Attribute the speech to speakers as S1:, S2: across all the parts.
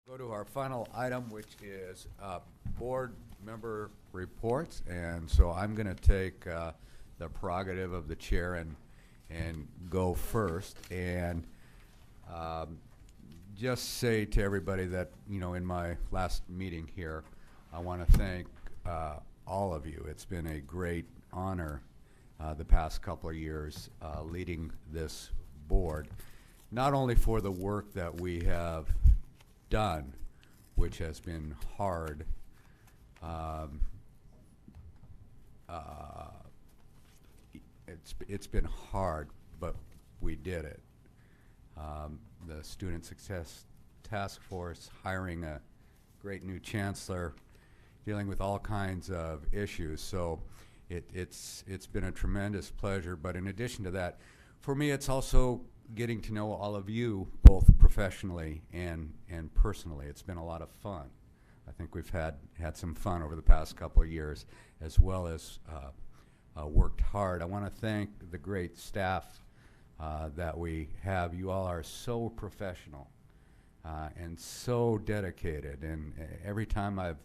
S1: Go to our final item, which is board member reports. And so I'm going to take the prerogative of the chair and go first. And just say to everybody that, you know, in my last meeting here, I want to thank all of you. It's been a great honor the past couple of years leading this board, not only for the work that we have done, which has been hard. It's been hard, but we did it. The Student Success Task Force, hiring a great new chancellor, dealing with all kinds of issues. So it's been a tremendous pleasure. But in addition to that, for me, it's also getting to know all of you, both professionally and personally. It's been a lot of fun. I think we've had some fun over the past couple of years, as well as worked hard. I want to thank the great staff that we have. You all are so professional and so dedicated. And every time I've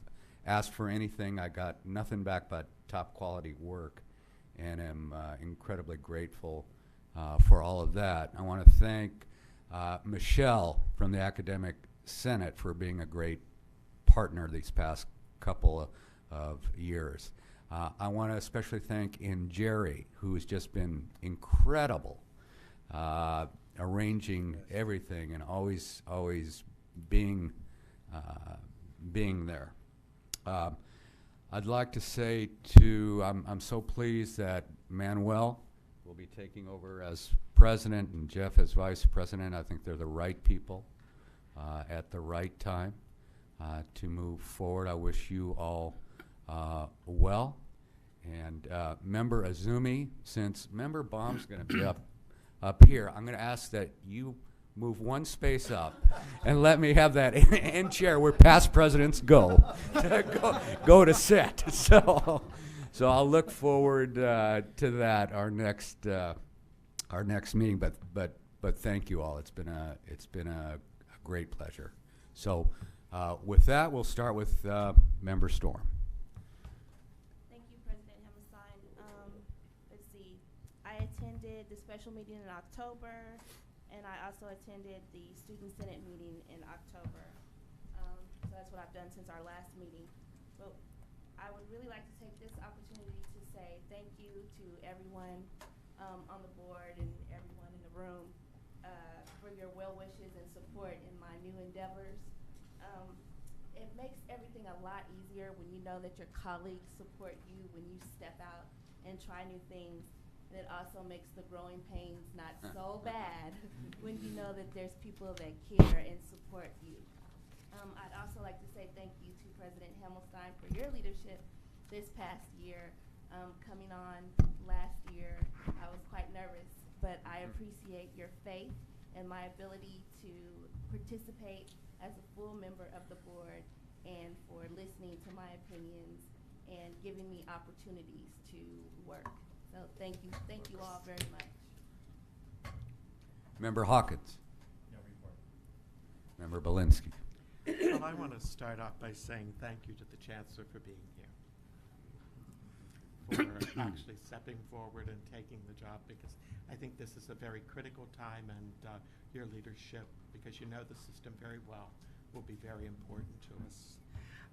S1: asked for anything, I got nothing back but top quality work, and am incredibly grateful for all of that. I want to thank Michelle from the Academic Senate for being a great partner these past couple of years. I want to especially thank Jerry, who's just been incredible, arranging everything and always being there. I'd like to say I'm so pleased that Manuel will be taking over as president and Jeff as vice president. I think they're the right people at the right time to move forward. I wish you all well. And Member Azumi, since Member Baum's going to be up here, I'm going to ask that you move one space up and let me have that end chair where past presidents go to sit. So I'll look forward to that, our next meeting. But thank you all. It's been a great pleasure. So with that, we'll start with Member Storm.
S2: Thank you, President Hammerstein. Let's see. I attended the special meeting in October, and I also attended the Student Senate meeting in October. So that's what I've done since our last meeting. But I would really like to take this opportunity to say thank you to everyone on the board and everyone in the room for your well wishes and support in my new endeavors. It makes everything a lot easier when you know that your colleagues support you when you step out and try new things. And it also makes the growing pains not so bad when you know that there's people that care and support you. I'd also like to say thank you to President Hammelstein for your leadership this past year. Coming on last year, I was quite nervous, but I appreciate your faith and my ability to participate as a full member of the board, and for listening to my opinions and giving me opportunities to work. So thank you all very much.
S1: Member Hawkins.
S3: No report.
S1: Member Belinsky.
S4: Well, I want to start off by saying thank you to the Chancellor for being here, for actually stepping forward and taking the job, because I think this is a very critical time, and your leadership, because you know the system very well, will be very important to us.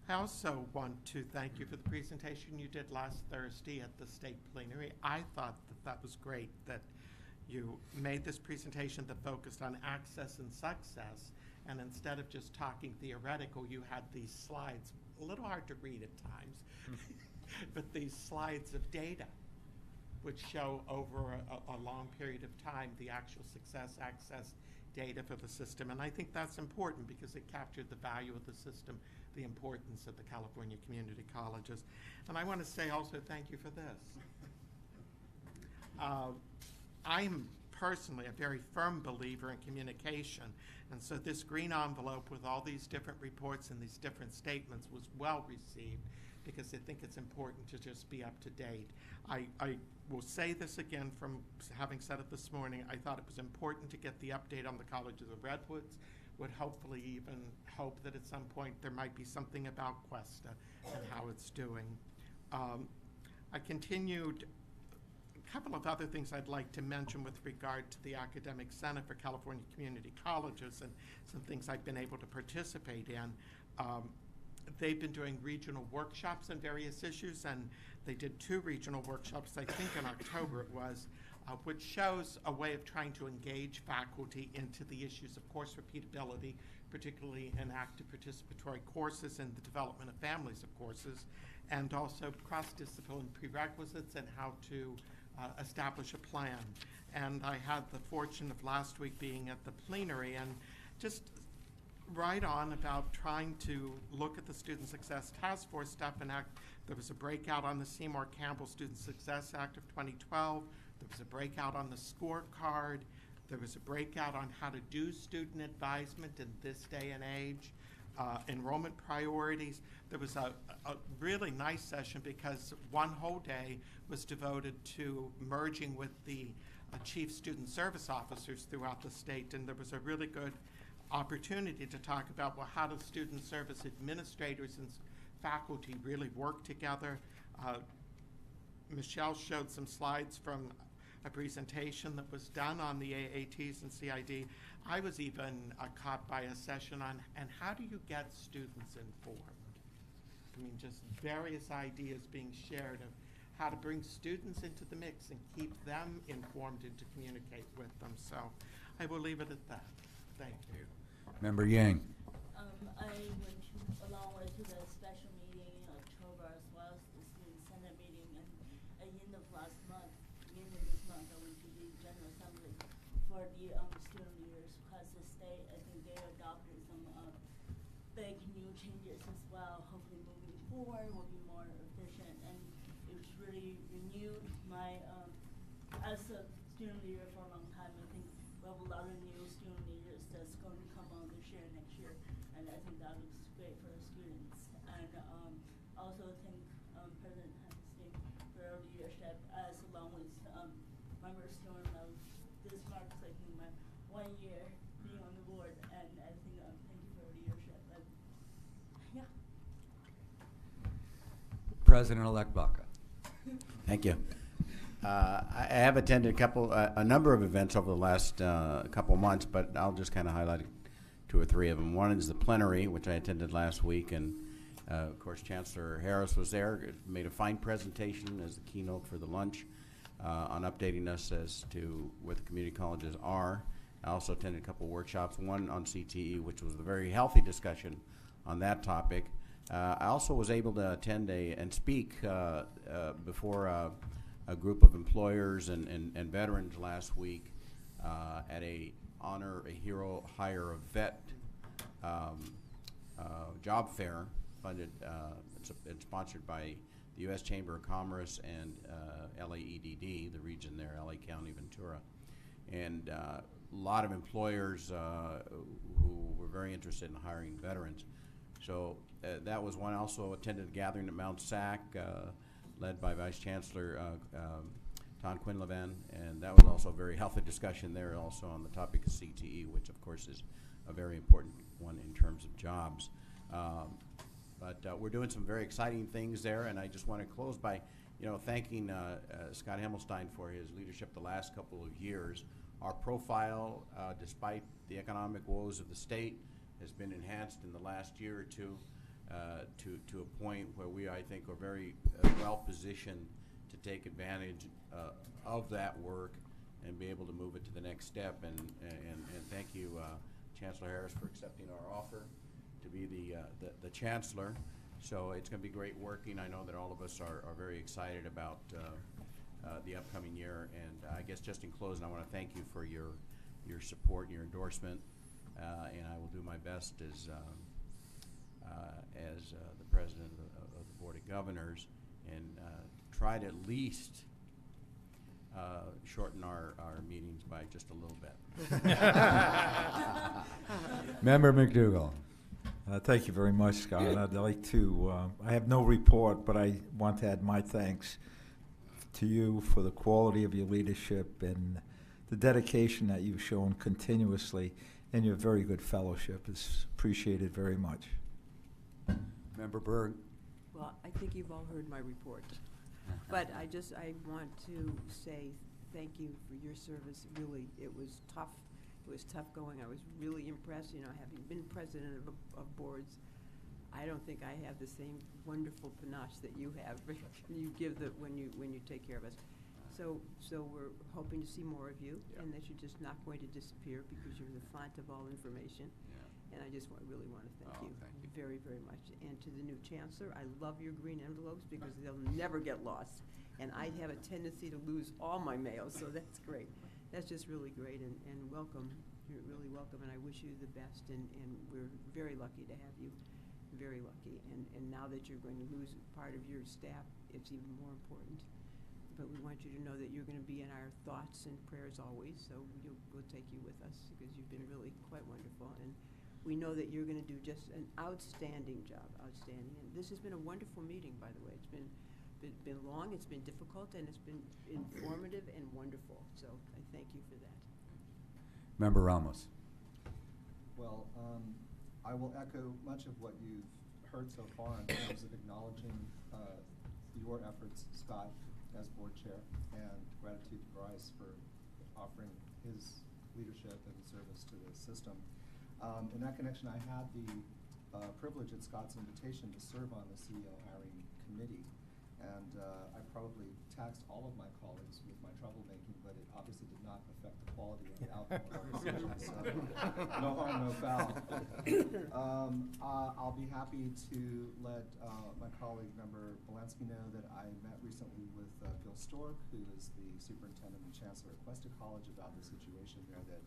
S4: I also want to thank you for the presentation you did last Thursday at the state plenary. I thought that was great that you made this presentation that focused on access and success, and instead of just talking theoretical, you had these slides, a little hard to read at times, but these slides of data which show over a long period of time the actual success access data for the system. And I think that's important because it captured the value of the system, the importance of the California community colleges. And I want to say also thank you for this. I'm personally a very firm believer in communication, and so this green envelope with all these different reports and these different statements was well received, because I think it's important to just be up to date. I will say this again from having said it this morning. I thought it was important to get the update on the Colleges of Redwoods, would hopefully even hope that at some point there might be something about Cuesta and how it's doing. I continued a couple of other things I'd like to mention with regard to the Academic Senate for California Community Colleges and some things I've been able to participate in. They've been doing regional workshops on various issues, and they did 2 regional workshops, I think in October it was, which shows a way of trying to engage faculty into the issues of course repeatability, particularly in active participatory courses and the development of families of courses, and also cross-discipline prerequisites and how to establish a plan. And I had the fortune of last week being at the plenary and just right on about trying to look at the Student Success Task Force stuff and act. There was a breakout on the Seymour Campbell Student Success Act of 2012. There was a breakout on the scorecard. There was a breakout on how to do student advisement in this day and age. Enrollment priorities. There was a really nice session because one whole day was devoted to merging with the chief student service officers throughout the state, and there was a really good opportunity to talk about, well, how do student service administrators and faculty really work together. Michelle showed some slides from a presentation that was done on the AATs and CID. I was even caught by a session on, and how do you get students informed? I mean, just various ideas being shared of how to bring students into the mix and keep them informed and to communicate with them. So I will leave it at that. Thank you.
S1: Member Yang.
S3: I went to, along with to the special meeting in October as well as the student senate meeting, and at the end of last month, the end of this month, I went to the General Assembly for the student leaders because the state, I think they adopted some big new changes as well. Hopefully moving forward will be more efficient, and it was really renewed my, as a student leader for a long time, I think we have a lot of new student leaders that's going to come on this year and next year, and I think that looks great for the students. And also thank President Hempstein for her leadership, as along with Member Stone. This marks like my 1 year being on the board, and I think thank you for her leadership. And, yeah.
S1: President-elect Baca.
S5: Thank you. I have attended a number of events over the last couple of months, but I'll just kind of highlight 2 or 3 of them. One is the plenary, which I attended last week, and of course Chancellor Harris was there, made a fine presentation as the keynote for the lunch on updating us as to what the community colleges are. I also attended a couple of workshops, one on CTE, which was a very healthy discussion on that topic. I also was able to attend and speak before a group of employers and veterans last week at a Honor a Hero, Hire a Vet job fair funded and sponsored by the U.S. Chamber of Commerce and LAEDD, the region there, LA County, Ventura. And a lot of employers who were very interested in hiring veterans. So that was one. I also attended a gathering at Mount SAC led by Vice Chancellor Tom Quinlivan, and that was also a very healthy discussion there also on the topic of CTE, which of course is a very important one in terms of jobs. But we're doing some very exciting things there, and I just want to close by thanking Scott Himmelstein for his leadership the last couple of years. Our profile, despite the economic woes of the state, has been enhanced in the last year or two to a point where we, I think, are very well positioned to take advantage of that work and be able to move it to the next step. And thank you, Chancellor Harris, for accepting our offer to be the Chancellor. So it's going to be great working. I know that all of us are very excited about the upcoming year. And I guess just in closing, I want to thank you for your support and your endorsement. And I will do my best as the President of the Board of Governors and try to at least shorten our meetings by just a little bit.
S1: Member McDougall.
S6: Thank you very much, Scott. I'd like to, I have no report, but I want to add my thanks to you for the quality of your leadership and the dedication that you've shown continuously. and your very good fellowship is appreciated very much.
S1: Member Berg?
S7: Well, I think you've all heard my report. But I want to say thank you for your service. Really, it was tough. It was tough going. I was really impressed, having been president of boards. I don't think I have the same wonderful panache that you have. You give when you take care of us. So we're hoping to see more of you,
S1: Yeah.
S7: and that you're just not going to disappear because you're the font of all information.
S1: Yeah.
S7: And I just really want to thank
S1: Oh,
S7: you,
S1: thank you.
S7: very, very much. And to the new chancellor, I love your green envelopes because they'll never get lost. And I have a tendency to lose all my mail, so that's great. That's just really great, and welcome. You're really welcome, and I wish you the best, and we're very lucky to have you, very lucky. And now that you're going to lose part of your staff, it's even more important. But we want you to know that you're going to be in our thoughts and prayers always, so we'll take you with us because you've been really quite wonderful. And we know that you're going to do just an outstanding job, outstanding. And this has been a wonderful meeting, by the way. It's been long, it's been difficult, and it's been informative and wonderful. So I thank you for that.
S1: Member Ramos?
S8: Well, I will echo much of what you've heard so far in terms of acknowledging your efforts, Scott, as board chair, and gratitude to Bryce for offering his leadership and service to the system. In that connection, I had the privilege at Scott's invitation to serve on the CEO hiring committee. And I probably taxed all of my colleagues with my troublemaking, but it obviously did not affect the quality of the outcome of our decision. So no harm, no foul. I'll be happy to let my colleague, Member Belansky, know that I met recently with Bill Stork, who is the superintendent and chancellor at Cuesta College, about the situation there that,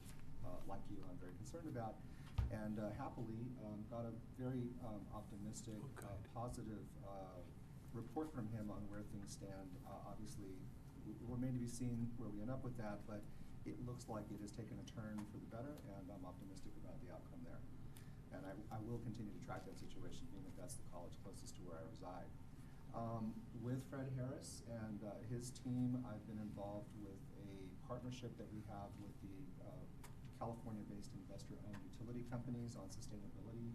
S8: like you, I'm very concerned about. And happily got a very optimistic, positive report from him on where things stand. Obviously, it remains to be seen where we end up with that, but it looks like it has taken a turn for the better, and I'm optimistic about the outcome there. And I will continue to track that situation, being that that's the college closest to where I reside. With Fred Harris and his team, I've been involved with a partnership that we have with the California-based investor-owned utility companies on sustainability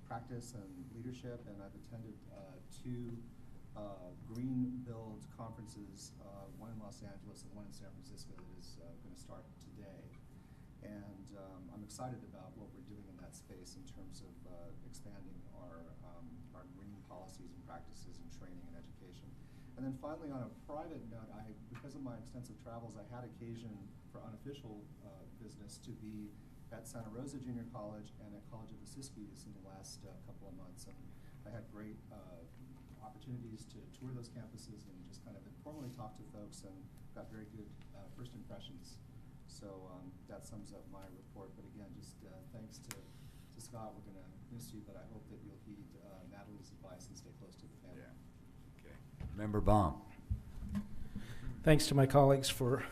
S8: practice and leadership, and I've attended two Green Build conferences, one in Los Angeles and one in San Francisco that is going to start today. And I'm excited about what we're doing in that space in terms of expanding our green policies and practices and training and education. And then finally, on a private note, because of my extensive travels, I had occasion for unofficial business to be at Santa Rosa Junior College and at College of the Siskiyous in the last couple of months. And I had great opportunities to tour those campuses and just kind of informally talk to folks, and got very good first impressions. So that sums up my report. But again, just thanks to Scott. We're going to miss you, but I hope that you'll heed Natalie's advice and stay close to the family.
S1: Yeah. Okay. Member Baum?
S9: Thanks to my colleagues for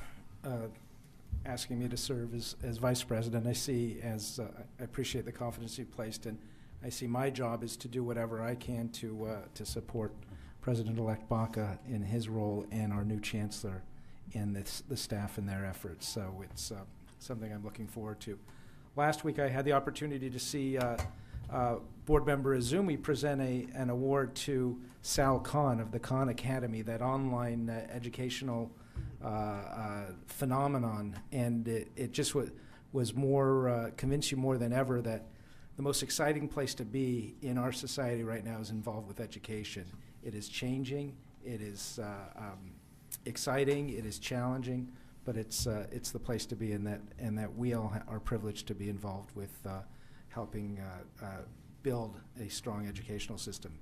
S9: asking me to serve as vice president. I appreciate the confidence you've placed in. I see my job is to do whatever I can to support President-elect Baca in his role and our new chancellor and the staff in their efforts. So it's something I'm looking forward to. Last week I had the opportunity to see board member Azumi present an award to Sal Khan of the Khan Academy, that online educational phenomenon, and it just was more convinced you more than ever that the most exciting place to be in our society right now is involved with education. It is changing, it is exciting, it is challenging, but it's the place to be, and that we all are privileged to be involved with helping build a strong educational system.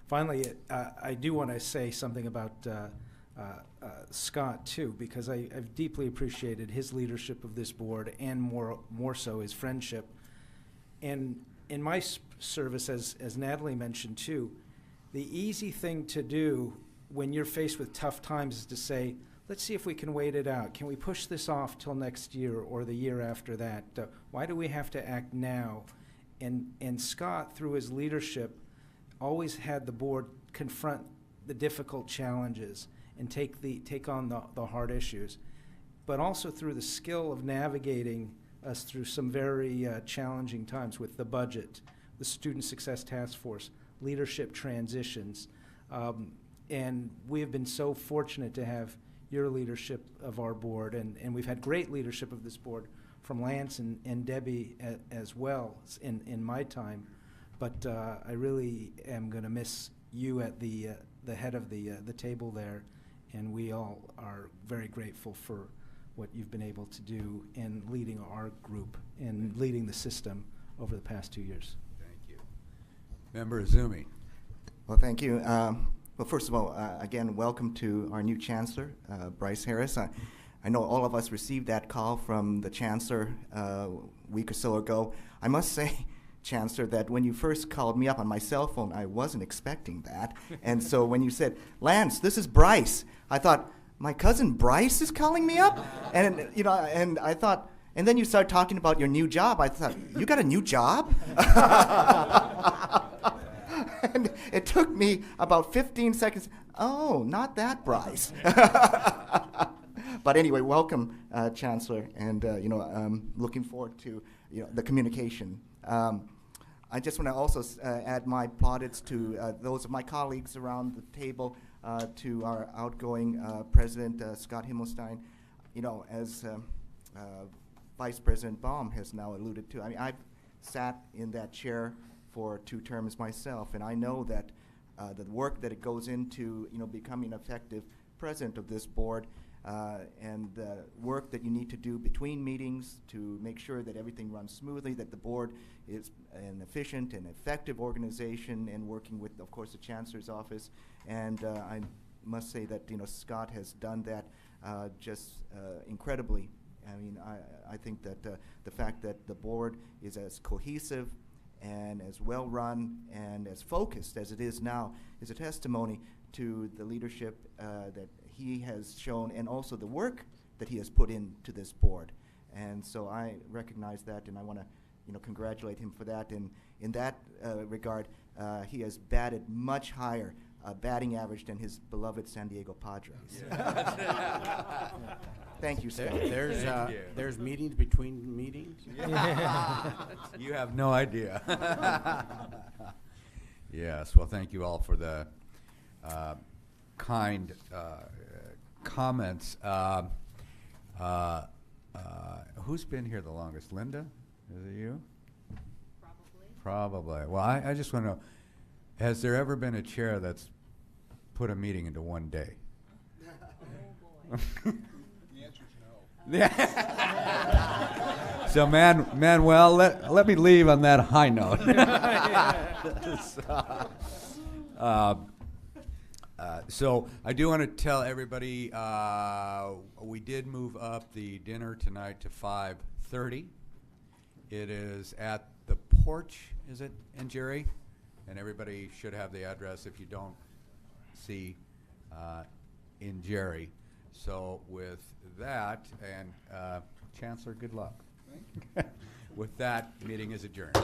S9: Finally, I do want to say something about Scott too, because I've deeply appreciated his leadership of this board, and more so his friendship. And in my service, as Natalie mentioned too, the easy thing to do when you're faced with tough times is to say, let's see if we can wait it out. Can we push this off till next year or the year after that? Why do we have to act now? And Scott, through his leadership, always had the board confront the difficult challenges and take on the hard issues, but also through the skill of navigating us through some very challenging times with the budget, the Student Success Task Force, leadership transitions. And we have been so fortunate to have your leadership of our board, and we've had great leadership of this board from Lance and Debbie as well in my time. But I really am going to miss you at the head of the table there, and we all are very grateful for what you've been able to do in leading our group and leading the system over the past 2 years.
S1: Thank you. Member Izumi.
S10: Well, thank you. Well, first of all, again, welcome to our new Chancellor, Bryce Harris. I know all of us received that call from the Chancellor a week or so ago. I must say, Chancellor, that when you first called me up on my cell phone, I wasn't expecting that. And so when you said, Lance, this is Bryce, I thought, my cousin Bryce is calling me up? And, you know, and I thought, and then you started talking about your new job. I thought, you got a new job? And it took me about 15 seconds. Oh, not that Bryce. But anyway, welcome, Chancellor, and looking forward to the communication. I just want to also add my plaudits to those of my colleagues around the table, to our outgoing President Scott Himmelstein. You know, as Vice President Baum has now alluded to, I mean, I've sat in that chair for 2 terms myself, and I know that the work that it goes into becoming an effective president of this board, and the work that you need to do between meetings to make sure that everything runs smoothly, that the board is an efficient and effective organization, and working with, of course, the Chancellor's office. And I must say that Scott has done that just incredibly. I mean, I think that the fact that the board is as cohesive and as well run and as focused as it is now is a testimony to the leadership that he has shown, and also the work that he has put into this board. And so I recognize that, and I want to congratulate him for that. And in that regard, he has batted much higher batting average than his beloved San Diego Padres. Thank you, Scott.
S5: There's meetings between meetings?
S1: You have no idea. Yes, well, thank you all for the kind comments. Who's been here the longest? Linda? Is it you? Probably. Well, I just want to know, has there ever been a chair that's put a meeting into one day?
S3: Oh, boy.
S1: So, Manuel, let me leave on that high note. So I do want to tell everybody we did move up the dinner tonight to 5:30. It is at the Porch, is it, in Jerry? And everybody should have the address if you don't see in Jerry. So with that, and Chancellor, good luck.
S8: Thank you.
S1: With that, meeting is adjourned.